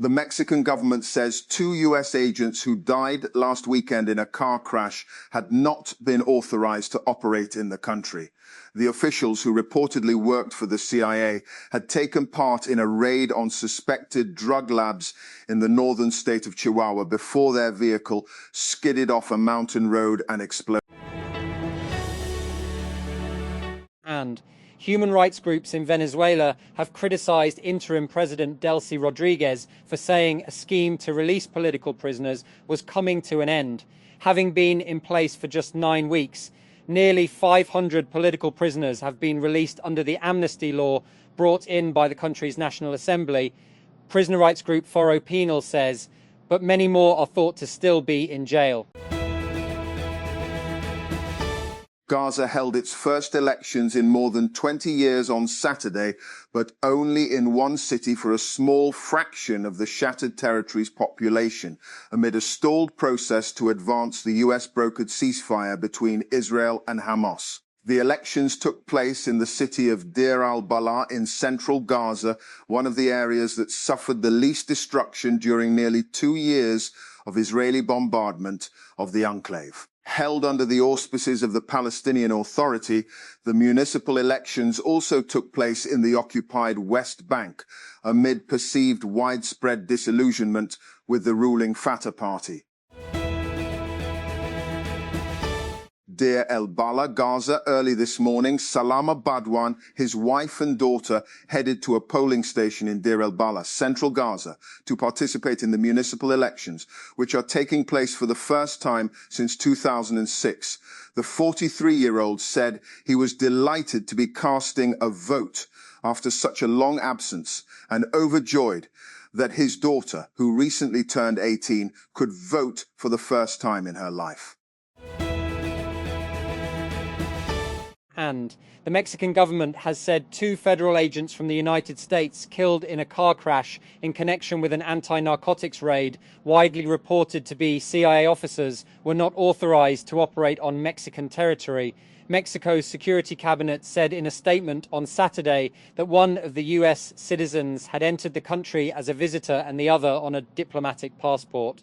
The Mexican government says 2 U.S. agents who died last weekend in a car crash had not been authorized to operate in the country. The officials who reportedly worked for the CIA had taken part in a raid on suspected drug labs in the northern state of Chihuahua before their vehicle skidded off a mountain road and exploded. And human rights groups in Venezuela have criticized interim President Delcy Rodriguez for saying a scheme to release political prisoners was coming to an end. Having been in place for just 9 weeks, nearly 500 political prisoners have been released under the amnesty law brought in by the country's National Assembly. Prisoner rights group Foro Penal says, but many more are thought to still be in jail. Gaza held its first elections in more than 20 years on Saturday, but only in one city for a small fraction of the shattered territory's population, amid a stalled process to advance the US-brokered ceasefire between Israel and Hamas. The elections took place in the city of Deir al-Balah in central Gaza, one of the areas that suffered the least destruction during nearly 2 years of Israeli bombardment of the enclave. Held under the auspices of the Palestinian Authority, the municipal elections also took place in the occupied West Bank, amid perceived widespread disillusionment with the ruling Fatah party. Deir el-Balah, Gaza, early this morning, Salama Badwan, his wife and daughter, headed to a polling station in Deir el-Balah, central Gaza, to participate in the municipal elections, which are taking place for the first time since 2006. The 43-year-old said he was delighted to be casting a vote after such a long absence and overjoyed that his daughter, who recently turned 18, could vote for the first time in her life. And the Mexican government has said 2 federal agents from the United States killed in a car crash in connection with an anti-narcotics raid, widely reported to be CIA officers, were not authorized to operate on Mexican territory. Mexico's security cabinet said in a statement on Saturday that one of the US citizens had entered the country as a visitor and the other on a diplomatic passport.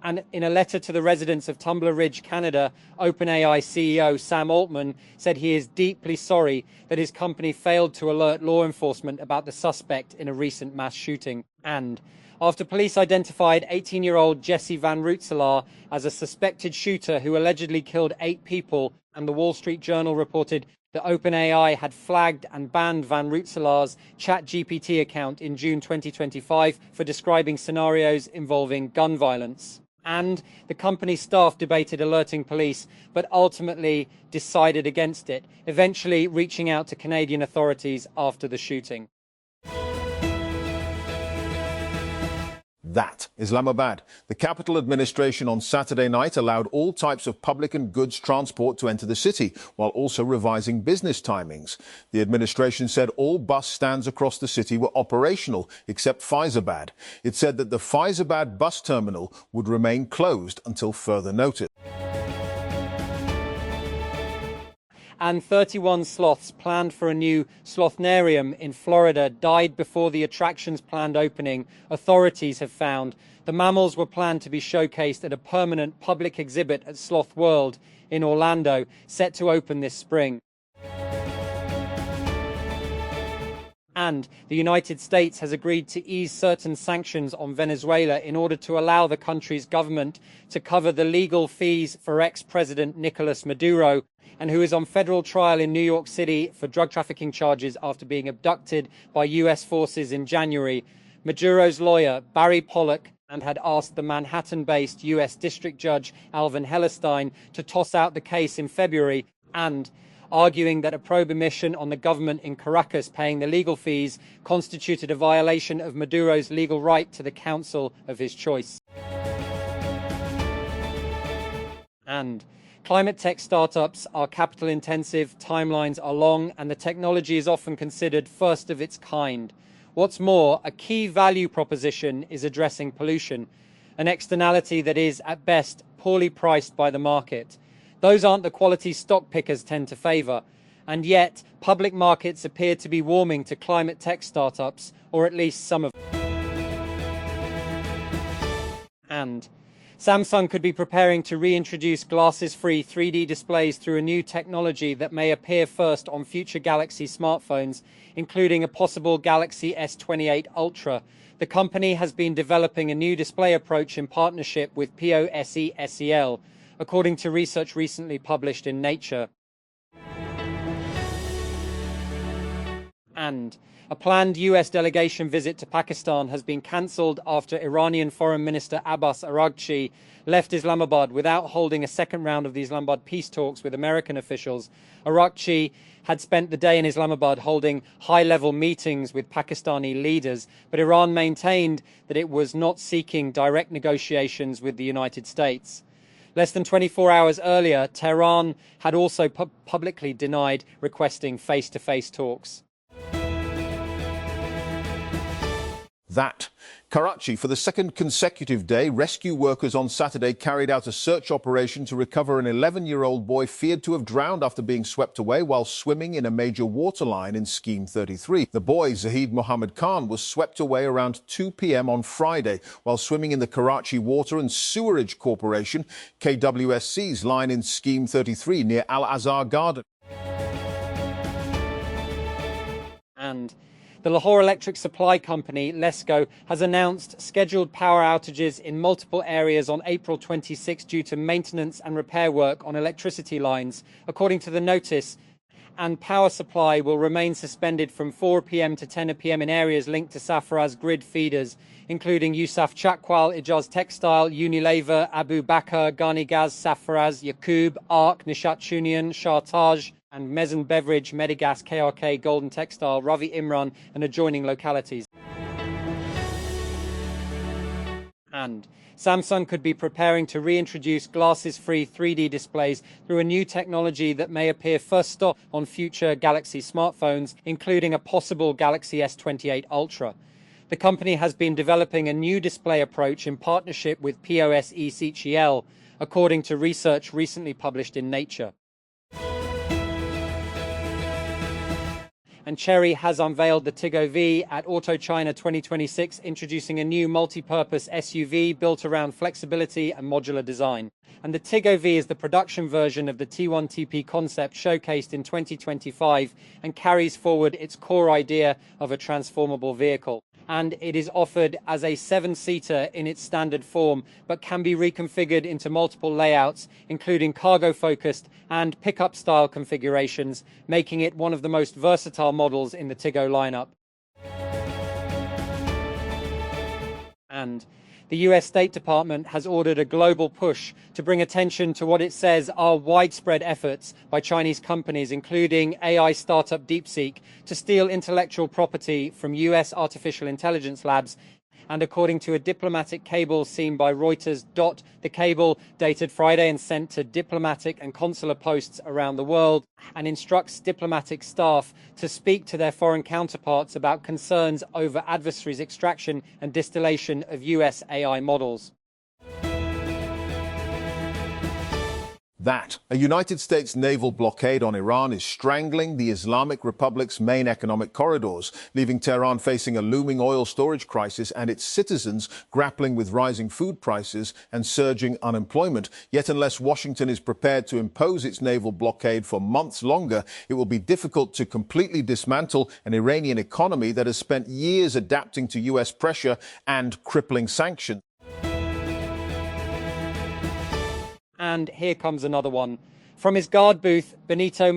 And in a letter to the residents of Tumbler Ridge, Canada, OpenAI CEO Sam Altman said he is deeply sorry that his company failed to alert law enforcement about the suspect in a recent mass shooting. And after police identified 18-year-old Jesse Van Rootselaar as a suspected shooter who allegedly killed 8 people, and the Wall Street Journal reported that OpenAI had flagged and banned Van Rootselaar's ChatGPT account in June 2025 for describing scenarios involving gun violence. And the company's staff debated alerting police, but ultimately decided against it, eventually reaching out to Canadian authorities after the shooting. That Islamabad. The capital administration on Saturday night allowed all types of public and goods transport to enter the city, while also revising business timings. The administration said all bus stands across the city were operational, except Faizabad. It said that the Faizabad bus terminal would remain closed until further notice. And 31 sloths planned for a new slothnarium in Florida died before the attraction's planned opening, authorities have found. The mammals were planned to be showcased at a permanent public exhibit at Sloth World in Orlando, set to open this spring. And the United States has agreed to ease certain sanctions on Venezuela in order to allow the country's government to cover the legal fees for ex-President Nicolas Maduro, and who is on federal trial in New York City for drug trafficking charges after being abducted by US forces in January. Maduro's lawyer, Barry Pollock, and had asked the Manhattan-based US District Judge Alvin Hellerstein to toss out the case in February, and arguing that a prohibition on the government in Caracas paying the legal fees constituted a violation of Maduro's legal right to the counsel of his choice. And climate tech startups are capital intensive, timelines are long, and the technology is often considered first of its kind. What's more, a key value proposition is addressing pollution, an externality that is, at best, poorly priced by the market. Those aren't the quality stock pickers tend to favour, And yet, public markets appear to be warming to climate tech startups, or at least some of them. And Samsung could be preparing to reintroduce glasses-free 3D displays through a new technology that may appear first on future Galaxy smartphones, including a possible Galaxy S28 Ultra. The company has been developing a new display approach in partnership with Pehel, according to research recently published in Nature. And a planned US delegation visit to Pakistan has been cancelled after Iranian Foreign Minister Abbas Araghchi left Islamabad without holding a second round of the Islamabad peace talks with American officials. Araghchi had spent the day in Islamabad holding high-level meetings with Pakistani leaders, but Iran maintained that it was not seeking direct negotiations with the United States. Less than 24 hours earlier, Tehran had also publicly denied requesting face-to-face talks. That. Karachi, for the second consecutive day, rescue workers on Saturday carried out a search operation to recover an 11-year-old boy feared to have drowned after being swept away while swimming in a major waterline in Scheme 33. The boy, Zahid Mohammed Khan, was swept away around 2 p.m. on Friday while swimming in the Karachi Water and Sewerage Corporation, KWSC's line in Scheme 33 near Al-Azhar Garden. And the Lahore Electric Supply Company, LESCO, has announced scheduled power outages in multiple areas on April 26 due to maintenance and repair work on electricity lines. According to the notice, and power supply will remain suspended from 4 p.m. to 10 p.m. in areas linked to Safaraz grid feeders, including Yusuf Chakwal, Ijaz Textile, Unilever, Abu Bakr, Ghani Gaz, Safaraz, Yaqub, Arc, Nishat Chunian, Shah Taj, and Mezan Beverage, Medigas, KRK, Golden Textile, Ravi Imran, and adjoining localities. And Samsung could be preparing to reintroduce glasses-free 3D displays through a new technology that may appear first stop on future Galaxy smartphones, including a possible Galaxy S28 Ultra. The company has been developing a new display approach in partnership with POSECHEL, according to research recently published in Nature. And Chery has unveiled the Tiggo V at Auto China 2026, introducing a new multi-purpose SUV built around flexibility and modular design. And the Tiggo V is the production version of the T1TP concept showcased in 2025 and carries forward its core idea of a transformable vehicle. And it is offered as a 7-seater in its standard form, but can be reconfigured into multiple layouts, including cargo-focused and pickup-style configurations, making it one of the most versatile models in the Tiggo lineup. And the US State Department has ordered a global push to bring attention to what it says are widespread efforts by Chinese companies, including AI startup DeepSeek, to steal intellectual property from US artificial intelligence labs. And according to a diplomatic cable seen by Reuters, the cable, dated Friday and sent to diplomatic and consular posts around the world, and instructs diplomatic staff to speak to their foreign counterparts about concerns over adversaries' extraction and distillation of US AI models. That. A United States naval blockade on Iran is strangling the Islamic Republic's main economic corridors, leaving Tehran facing a looming oil storage crisis and its citizens grappling with rising food prices and surging unemployment. Yet unless Washington is prepared to impose its naval blockade for months longer, it will be difficult to completely dismantle an Iranian economy that has spent years adapting to US pressure and crippling sanctions. And here comes another one. From his guard booth, Benito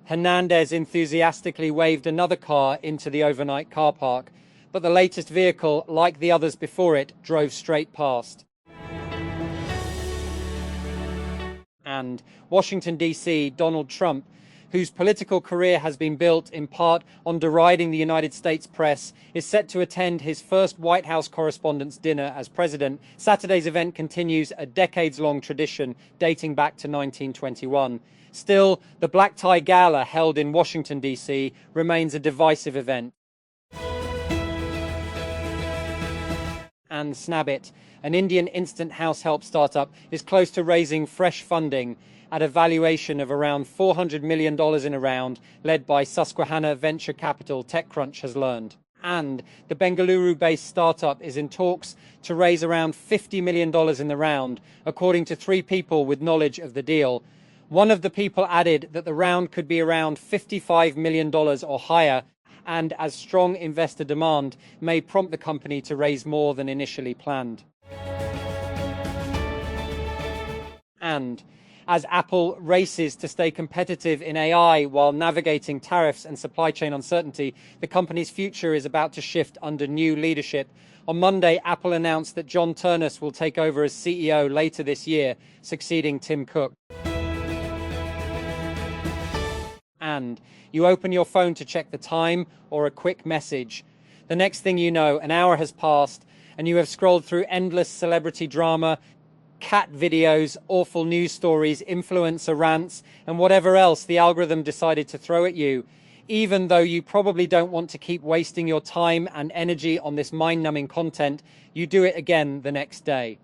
Hernandez enthusiastically waved another car into the overnight car park. But the latest vehicle, like the others before it, drove straight past. And Washington, D.C., Donald Trump, whose political career has been built in part on deriding the United States press, is set to attend his first White House Correspondents' Dinner as president. Saturday's event continues a decades-long tradition dating back to 1921. Still, the Black Tie Gala held in Washington, D.C. remains a divisive event. And Snabbit. an Indian instant house help startup, is close to raising fresh funding at a valuation of around $400 million in a round led by Susquehanna Venture Capital, TechCrunch has learned. And the Bengaluru-based startup is in talks to raise around $50 million in the round, according to 3 people with knowledge of the deal. One of the people added that the round could be around $55 million or higher, and as strong investor demand may prompt the company to raise more than initially planned. And as Apple races to stay competitive in AI while navigating tariffs and supply chain uncertainty, the company's future is about to shift under new leadership. On Monday, Apple announced that John Ternus will take over as CEO later this year, succeeding Tim Cook. And you open your phone to check the time or a quick message. The next thing you know, an hour has passed and you have scrolled through endless celebrity drama, cat videos, awful news stories, influencer rants, and whatever else the algorithm decided to throw at you. Even though you probably don't want to keep wasting your time and energy on this mind-numbing content, you do it again the next day.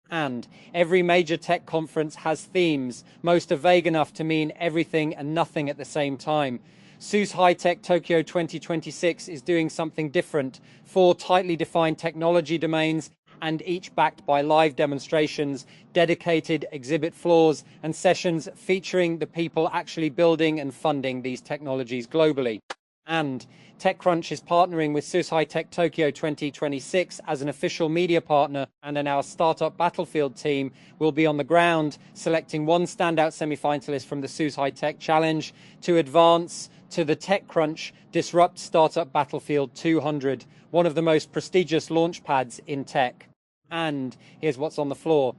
And every major tech conference has themes. Most are vague enough to mean everything and nothing at the same time. SUSE High-Tech Tokyo 2026 is doing something different. 4 tightly defined technology domains, and each backed by live demonstrations, dedicated exhibit floors, and sessions featuring the people actually building and funding these technologies globally. And TechCrunch is partnering with SUSE High-Tech Tokyo 2026 as an official media partner, and our startup Battlefield team will be on the ground selecting one standout semi-finalist from the SUSE High-Tech Challenge to advance to the TechCrunch Disrupt Startup Battlefield 200, one of the most prestigious launch pads in tech. And here's what's on the floor.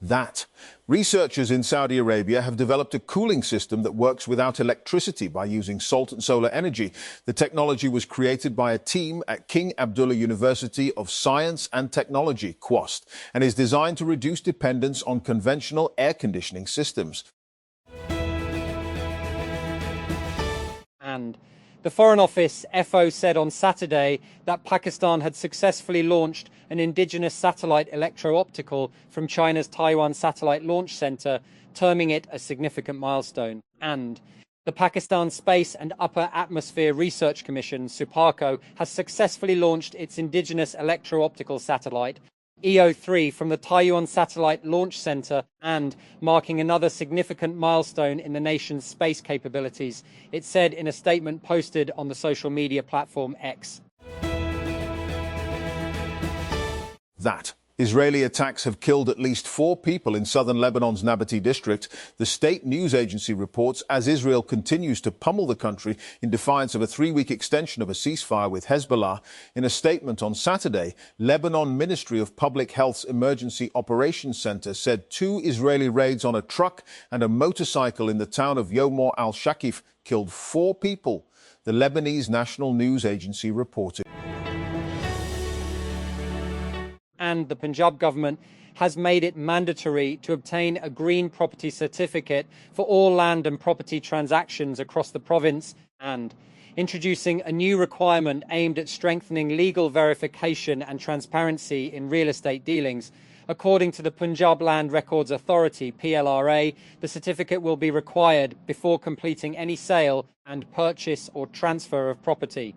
That. Researchers in Saudi Arabia have developed a cooling system that works without electricity by using salt and solar energy. The technology was created by a team at King Abdullah University of Science and Technology, QUAST, and is designed to reduce dependence on conventional air conditioning systems. And the Foreign Office FO said on Saturday that Pakistan had successfully launched an indigenous satellite electro-optical from China's Taiwan Satellite Launch Center, terming it a significant milestone. And the Pakistan Space and Upper Atmosphere Research Commission, SUPARCO, has successfully launched its indigenous electro-optical satellite, EO3, from the Taiwan Satellite Launch Center, and marking another significant milestone in the nation's space capabilities, it said in a statement posted on the social media platform X. That. Israeli attacks have killed at least 4 people in southern Lebanon's Nabatea district. The state news agency reports as Israel continues to pummel the country in defiance of a 3-week extension of a ceasefire with Hezbollah. In a statement on Saturday, Lebanon Ministry of Public Health's Emergency Operations Center said 2 Israeli raids on a truck and a motorcycle in the town of Yomor al-Shakif killed 4 people. The Lebanese National News Agency reported. And the Punjab government has made it mandatory to obtain a green property certificate for all land and property transactions across the province, and introducing a new requirement aimed at strengthening legal verification and transparency in real estate dealings. According to the Punjab Land Records Authority, PLRA, the certificate will be required before completing any sale and purchase or transfer of property.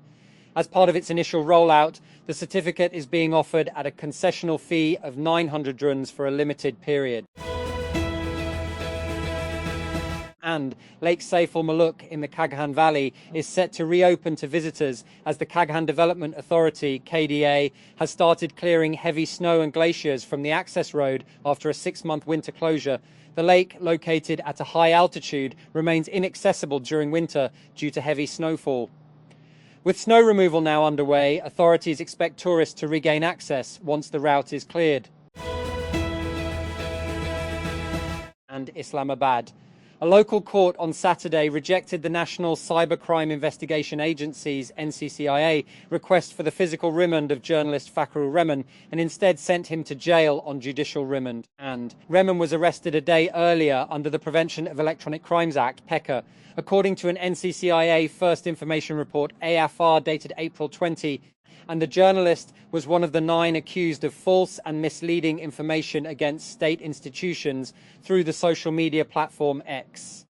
As part of its initial rollout, the certificate is being offered at a concessional fee of 900 dirhams for a limited period. And Lake Saif al-Muluk in the Kaghan Valley is set to reopen to visitors as the Kaghan Development Authority, KDA, has started clearing heavy snow and glaciers from the access road after a 6-month winter closure. The lake, located at a high altitude, remains inaccessible during winter due to heavy snowfall. With snow removal now underway, authorities expect tourists to regain access once the route is cleared. And Islamabad. A local court on Saturday rejected the National Cybercrime Investigation Agency's (NCCIA) request for the physical remand of journalist Fakrul Rehman and instead sent him to jail on judicial remand. And Rehman was arrested a day earlier under the Prevention of Electronic Crimes Act, (PECA). According to an NCCIA First Information Report, AFR, dated April 20, and the journalist was one of the 9 accused of false and misleading information against state institutions through the social media platform X.